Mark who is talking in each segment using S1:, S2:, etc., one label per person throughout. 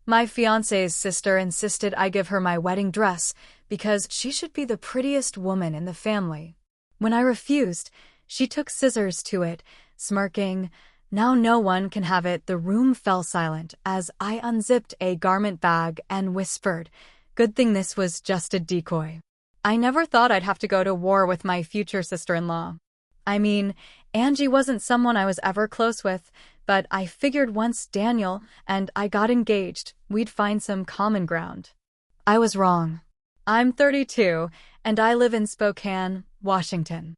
S1: My fiancé's sister insisted I give her my wedding dress because she should be the prettiest woman in the family. When I refused, she took scissors to it, smirking, "Now no one can have it." The room fell silent as I unzipped a garment bag and whispered, "Good thing this was just a decoy." I never thought I'd have to go to war with my future sister-in-law. I mean, Angie wasn't someone I was ever close with, but I figured once Daniel and I got engaged, we'd find some common ground. I was wrong. I'm 32, and I live in Spokane, Washington.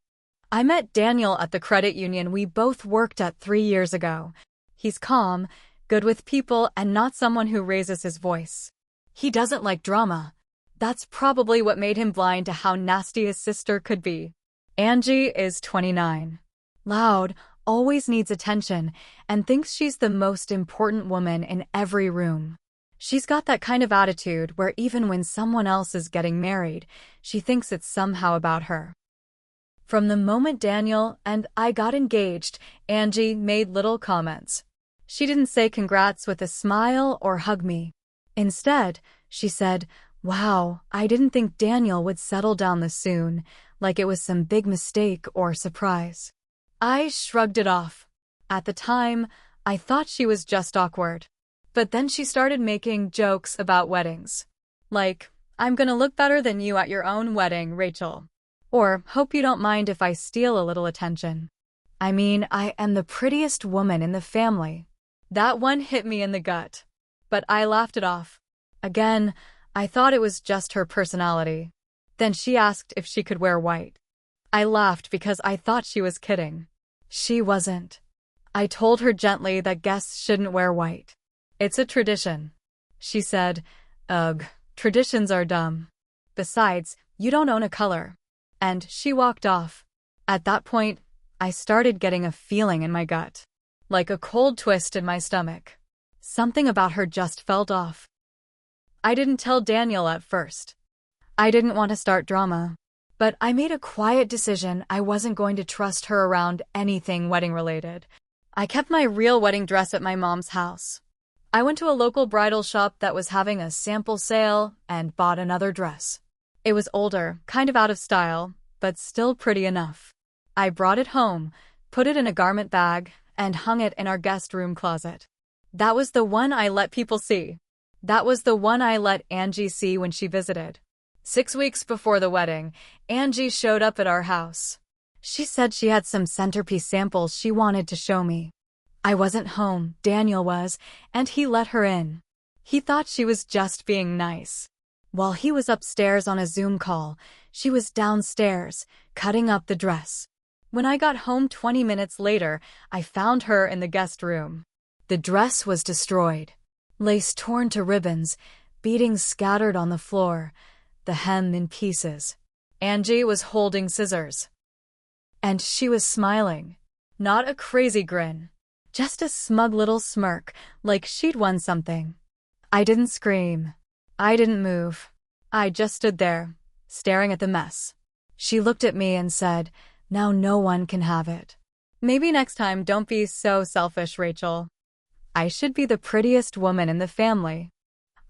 S1: I met Daniel at the credit union we both worked at 3 years ago. He's calm, good with people, and not someone who raises his voice. He doesn't like drama. That's probably what made him blind to how nasty his sister could be. Angie is 29. Loud, always needs attention, and thinks she's the most important woman in every room. She's got that kind of attitude where even when someone else is getting married, she thinks it's somehow about her. From the moment Daniel and I got engaged, Angie made little comments. She didn't say congrats with a smile or hug me. Instead, she said, "Wow, I didn't think Daniel would settle down this soon," like it was some big mistake or surprise. I shrugged it off. At the time, I thought she was just awkward. But then she started making jokes about weddings. Like, "I'm gonna look better than you at your own wedding, Rachel." Or, "Hope you don't mind if I steal a little attention." I mean, I am the prettiest woman in the family. That one hit me in the gut. But I laughed it off. Again, I thought it was just her personality. Then she asked if she could wear white. I laughed because I thought she was kidding. She wasn't. I told her gently that guests shouldn't wear white. "It's a tradition." She said, "Ugh, traditions are dumb. Besides, you don't own a color." And she walked off. At that point, I started getting a feeling in my gut. Like a cold twist in my stomach. Something about her just felt off. I didn't tell Daniel at first. I didn't want to start drama. But I made a quiet decision I wasn't going to trust her around anything wedding-related. I kept my real wedding dress at my mom's house. I went to a local bridal shop that was having a sample sale and bought another dress. It was older, kind of out of style, but still pretty enough. I brought it home, put it in a garment bag, and hung it in our guest room closet. That was the one I let people see. That was the one I let Angie see when she visited. 6 weeks before the wedding, Angie showed up at our house. She said she had some centerpiece samples she wanted to show me. I wasn't home, Daniel was, and he let her in. He thought she was just being nice. While he was upstairs on a Zoom call, she was downstairs, cutting up the dress. When I got home 20 minutes later, I found her in the guest room. The dress was destroyed. Lace torn to ribbons, beadings scattered on the floor, the hem in pieces. Angie was holding scissors. And she was smiling. Not a crazy grin. Just a smug little smirk, like she'd won something. I didn't scream. I didn't move. I just stood there, staring at the mess. She looked at me and said, "Now no one can have it." "Maybe next time don't be so selfish, Rachel. I should be the prettiest woman in the family."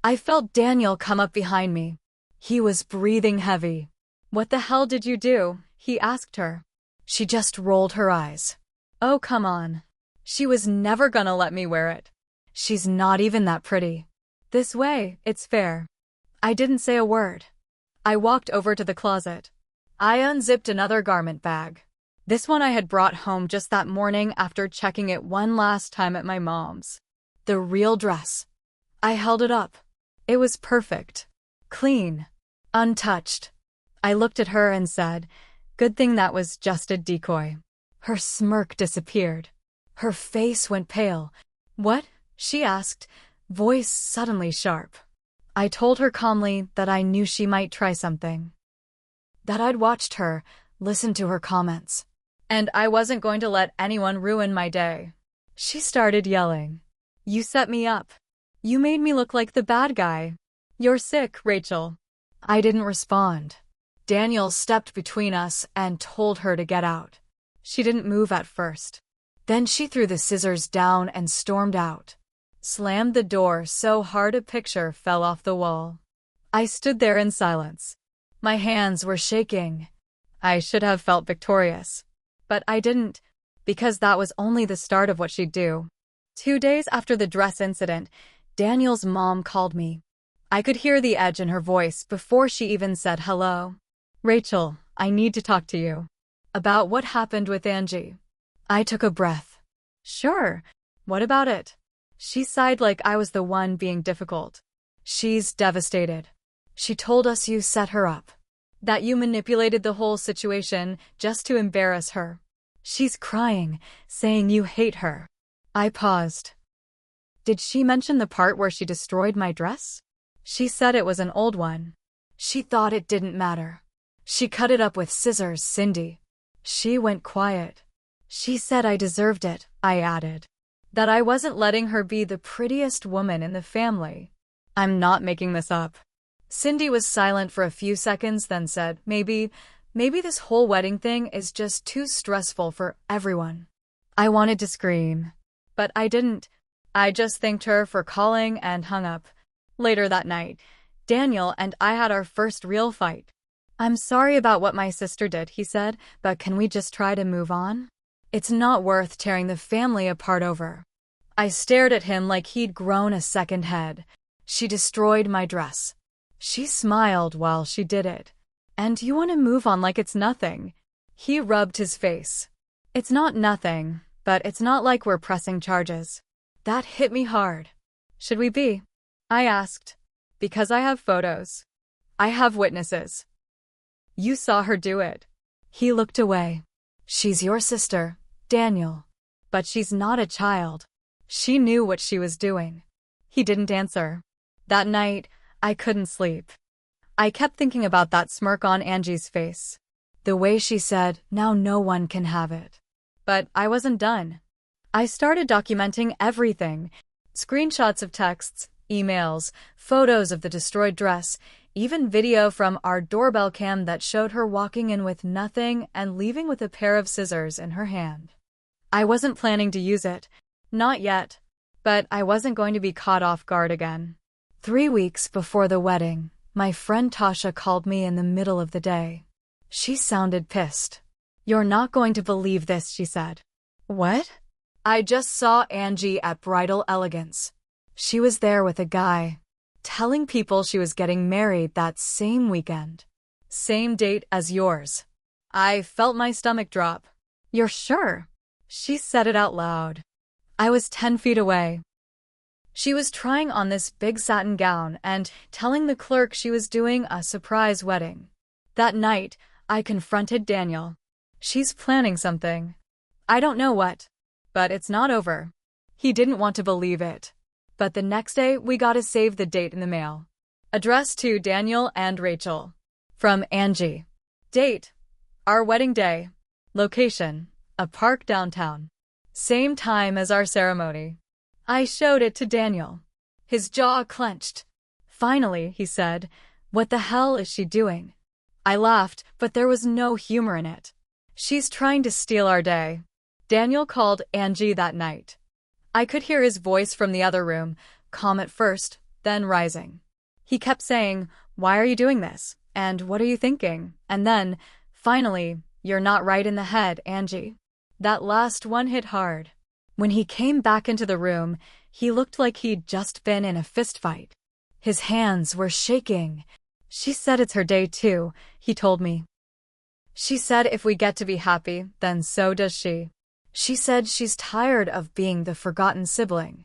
S1: I felt Daniel come up behind me. He was breathing heavy. "What the hell did you do?" he asked her. She just rolled her eyes. "Oh, come on. She was never gonna let me wear it. She's not even that pretty. This way, it's fair." I didn't say a word. I walked over to the closet. I unzipped another garment bag. This one I had brought home just that morning after checking it one last time at my mom's. The real dress. I held it up. It was perfect. Clean. Untouched. I looked at her and said, "Good thing that was just a decoy." Her smirk disappeared. Her face went pale. "What?" she asked, voice suddenly sharp. I told her calmly that I knew she might try something. That I'd watched her, listened to her comments. And I wasn't going to let anyone ruin my day. She started yelling. "You set me up. You made me look like the bad guy. You're sick, Rachel." I didn't respond. Daniel stepped between us and told her to get out. She didn't move at first. Then she threw the scissors down and stormed out. slammed the door so hard a picture fell off the wall. I stood there in silence. My hands were shaking. I should have felt victorious. But I didn't, because that was only the start of what she'd do. 2 days after the dress incident, Daniel's mom called me. I could hear the edge in her voice before she even said hello. "Rachel, I need to talk to you. About what happened with Angie." I took a breath. "Sure. What about it?" She sighed like I was the one being difficult. "She's devastated. She told us you set her up. That you manipulated the whole situation just to embarrass her. She's crying, saying you hate her." I paused. "Did she mention the part where she destroyed my dress?" "She said it was an old one. She thought it didn't matter. She cut it up with scissors, Cindy." She went quiet. "She said I deserved it," I added. "That I wasn't letting her be the prettiest woman in the family." "I'm not making this up." Cindy was silent for a few seconds, then said, Maybe this whole wedding thing is just too stressful for everyone." I wanted to scream, but I didn't. I just thanked her for calling and hung up. Later that night, Daniel and I had our first real fight. "I'm sorry about what my sister did," he said, "but can we just try to move on? It's not worth tearing the family apart over." I stared at him like he'd grown a second head. "She destroyed my dress." She smiled while she did it. "And you want to move on like it's nothing?" He rubbed his face. "It's not nothing, but it's not like we're pressing charges." That hit me hard. "Should we be?" I asked. "Because I have photos. I have witnesses." "You saw her do it." He looked away. "She's your sister, Daniel. But she's not a child. She knew what she was doing." He didn't answer. That night, I couldn't sleep. I kept thinking about that smirk on Angie's face. The way she said, "Now no one can have it." But I wasn't done. I started documenting everything. Screenshots of texts, emails, photos of the destroyed dress, even video from our doorbell cam that showed her walking in with nothing and leaving with a pair of scissors in her hand. I wasn't planning to use it. Not yet. But I wasn't going to be caught off guard again. 3 weeks before the wedding, my friend Tasha called me in the middle of the day. She sounded pissed. "You're not going to believe this," she said. "What?" "I just saw Angie at Bridal Elegance. She was there with a guy, telling people she was getting married that same weekend. Same date as yours." I felt my stomach drop. "You're sure?" She said it out loud. I was 10 feet away. She was trying on this big satin gown and telling the clerk she was doing a surprise wedding. That night, I confronted Daniel. "She's planning something. I don't know what. But it's not over." He didn't want to believe it. But the next day, we got a save the date in the mail. Addressed to Daniel and Rachel. From Angie. Date: our wedding day. Location: a park downtown. Same time as our ceremony. I showed it to Daniel. His jaw clenched. "Finally," he said, "what the hell is she doing?" I laughed, but there was no humor in it. "She's trying to steal our day." Daniel called Angie that night. I could hear his voice from the other room, calm at first, then rising. He kept saying, "Why are you doing this? And what are you thinking?" And then, finally, "You're not right in the head, Angie." That last one hit hard. When he came back into the room, he looked like he'd just been in a fistfight. His hands were shaking. "She said it's her day too," he told me. "She said if we get to be happy, then so does she. She said she's tired of being the forgotten sibling."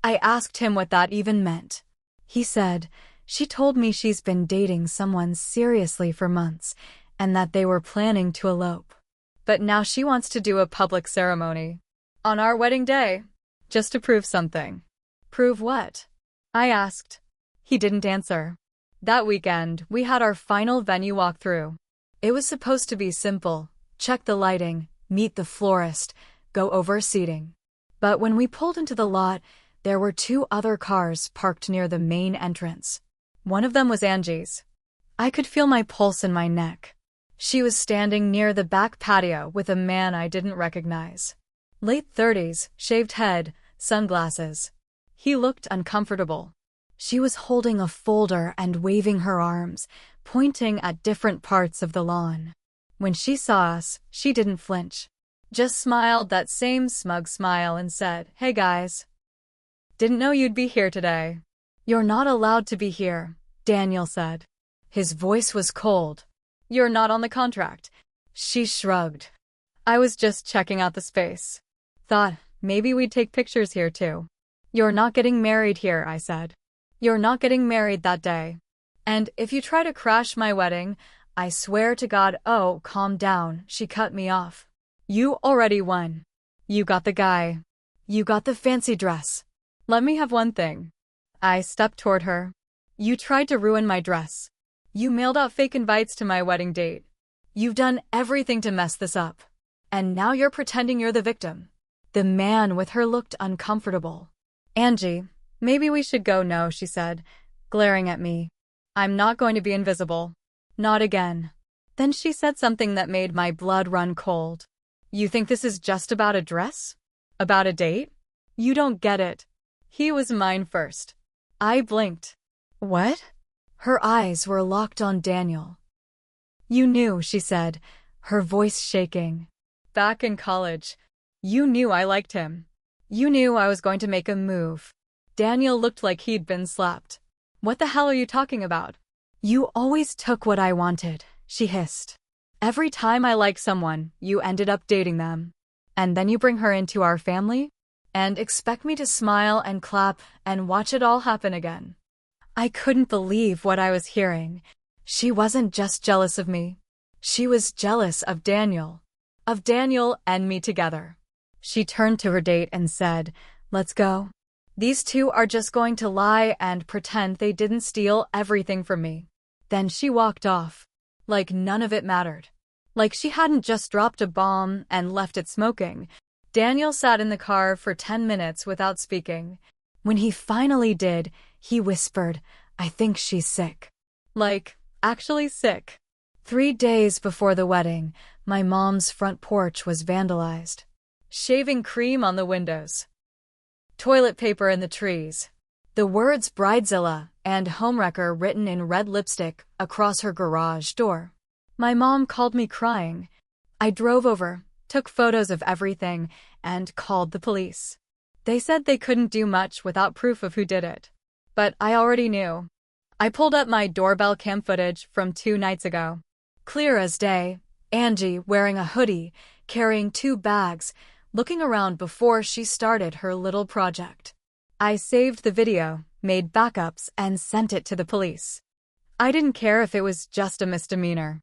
S1: I asked him what that even meant. He said, "She told me she's been dating someone seriously for months, and that they were planning to elope. But now she wants to do a public ceremony. On our wedding day. Just to prove something." "Prove what?" I asked. He didn't answer. That weekend, we had our final venue walkthrough. It was supposed to be simple: check the lighting, meet the florist, go over seating. But when we pulled into the lot, there were 2 other cars parked near the main entrance. One of them was Angie's. I could feel my pulse in my neck. She was standing near the back patio with a man I didn't recognize. Late 30s, shaved head, sunglasses. He looked uncomfortable. She was holding a folder and waving her arms, pointing at different parts of the lawn. When she saw us, she didn't flinch. Just smiled that same smug smile and said, "Hey guys. Didn't know you'd be here today." "You're not allowed to be here," Daniel said. His voice was cold. "You're not on the contract." She shrugged. "I was just checking out the space. Thought maybe we'd take pictures here too." "You're not getting married here," I said. "You're not getting married that day. And if you try to crash my wedding, I swear to God." "Oh, calm down," she cut me off. "You already won. You got the guy. You got the fancy dress. Let me have one thing." I stepped toward her. "You tried to ruin my dress. You mailed out fake invites to my wedding date. You've done everything to mess this up. And now you're pretending you're the victim." The man with her looked uncomfortable. "Angie, maybe we should go." "No," she said, glaring at me. "I'm not going to be invisible. Not again." Then she said something that made my blood run cold. "You think this is just about a dress? About a date? You don't get it. He was mine first." I blinked. "What?" Her eyes were locked on Daniel. "You knew," she said, her voice shaking. "Back in college. You knew I liked him. You knew I was going to make a move." Daniel looked like he'd been slapped. "What the hell are you talking about?" "You always took what I wanted," she hissed. "Every time I liked someone, you ended up dating them. And then you bring her into our family? And expect me to smile and clap and watch it all happen again." I couldn't believe what I was hearing. She wasn't just jealous of me. She was jealous of Daniel. Of Daniel and me together. She turned to her date and said, "Let's go. These two are just going to lie and pretend they didn't steal everything from me." Then she walked off. Like none of it mattered. Like she hadn't just dropped a bomb and left it smoking. Daniel sat in the car for 10 minutes without speaking. When he finally did, he whispered, "I think she's sick." Like, actually sick. 3 days before the wedding, my mom's front porch was vandalized. Shaving cream on the windows. Toilet paper in the trees. The words "Bridezilla" and "Homewrecker" written in red lipstick across her garage door. My mom called me crying. I drove over, took photos of everything, and called the police. They said they couldn't do much without proof of who did it. But I already knew. I pulled up my doorbell cam footage from 2 nights ago. Clear as day, Angie wearing a hoodie, carrying 2 bags, looking around before she started her little project. I saved the video, made backups, and sent it to the police. I didn't care if it was just a misdemeanor.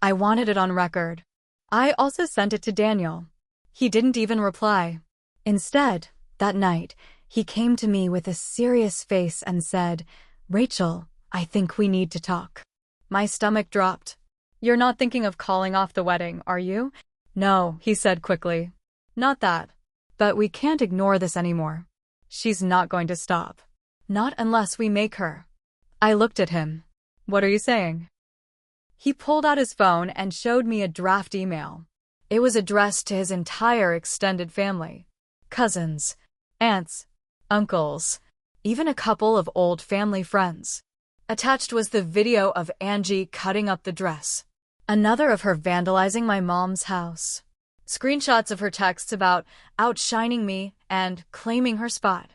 S1: I wanted it on record. I also sent it to Daniel. He didn't even reply. Instead, that night, he came to me with a serious face and said, "Rachel, I think we need to talk." My stomach dropped. "You're not thinking of calling off the wedding, are you?" "No," he said quickly. "Not that. But we can't ignore this anymore. She's not going to stop. Not unless we make her." I looked at him. "What are you saying?" He pulled out his phone and showed me a draft email. It was addressed to his entire extended family. Cousins, aunts, uncles, even a couple of old family friends. Attached was the video of Angie cutting up the dress. Another of her vandalizing my mom's house. Screenshots of her texts about outshining me and claiming her spot.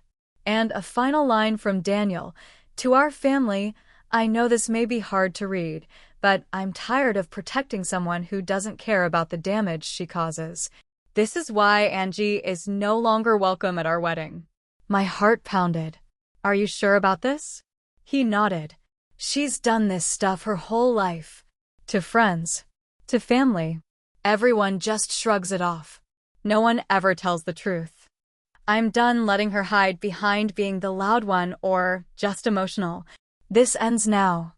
S1: And a final line from Daniel, "To our family, I know this may be hard to read, but I'm tired of protecting someone who doesn't care about the damage she causes. This is why Angie is no longer welcome at our wedding." My heart pounded. "Are you sure about this?" He nodded. "She's done this stuff her whole life. To friends. To family. Everyone just shrugs it off. No one ever tells the truth. I'm done letting her hide behind being the loud one or just emotional. This ends now."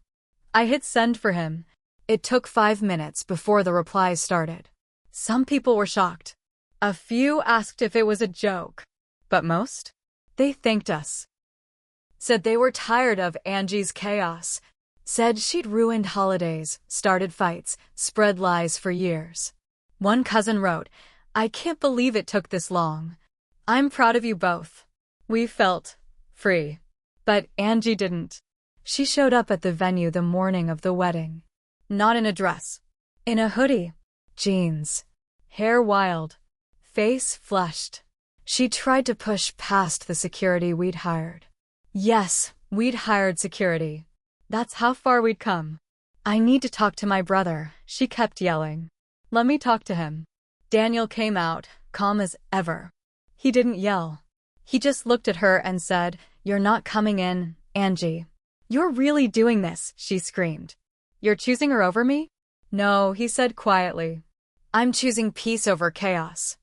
S1: I hit send for him. It took 5 minutes before the replies started. Some people were shocked. A few asked if it was a joke. But most? They thanked us. Said they were tired of Angie's chaos. Said she'd ruined holidays, started fights, spread lies for years. One cousin wrote, "I can't believe it took this long. I'm proud of you both. We felt free. But Angie didn't. She showed up at the venue the morning of the wedding. Not in a dress. In a hoodie. Jeans. Hair wild. Face flushed. She tried to push past the security we'd hired. Yes, we'd hired security. That's how far we'd come. I need to talk to my brother, she kept yelling. Let me talk to him. Daniel came out, calm as ever. He didn't yell. He just looked at her and said, "You're not coming in, Angie." "You're really doing this," she screamed. "You're choosing her over me?" "No," he said quietly. "I'm choosing peace over chaos.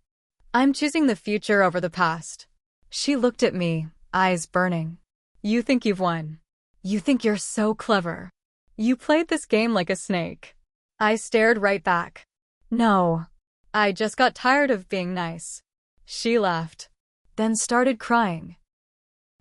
S1: I'm choosing the future over the past." She looked at me, eyes burning. "You think you've won. You think you're so clever. You played this game like a snake." I stared right back. "No. I just got tired of being nice." She laughed, then started crying.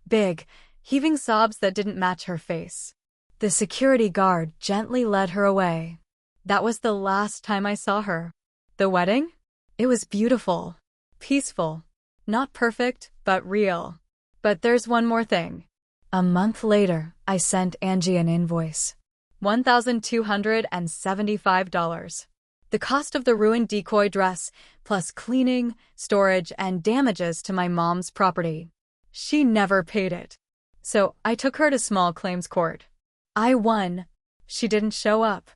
S1: Big, heaving sobs that didn't match her face. The security guard gently led her away. That was the last time I saw her. The wedding? It was beautiful. Peaceful. Not perfect, but real. But there's one more thing. A month later, I sent Angie an invoice. $1,275. The cost of the ruined Decoy dress, plus cleaning, storage, and damages to my mom's property. She never paid it. So I took her to small claims court. I won. She didn't show up.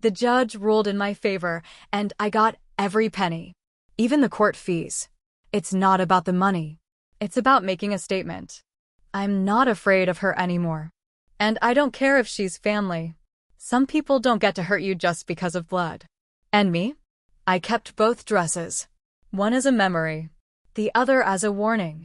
S1: The judge ruled in my favor, and I got every penny. Even the court fees. It's not about the money. It's about making a statement. I'm not afraid of her anymore. And I don't care if she's family. Some people don't get to hurt you just because of blood. And me? I kept both dresses. One as a memory. The other as a warning.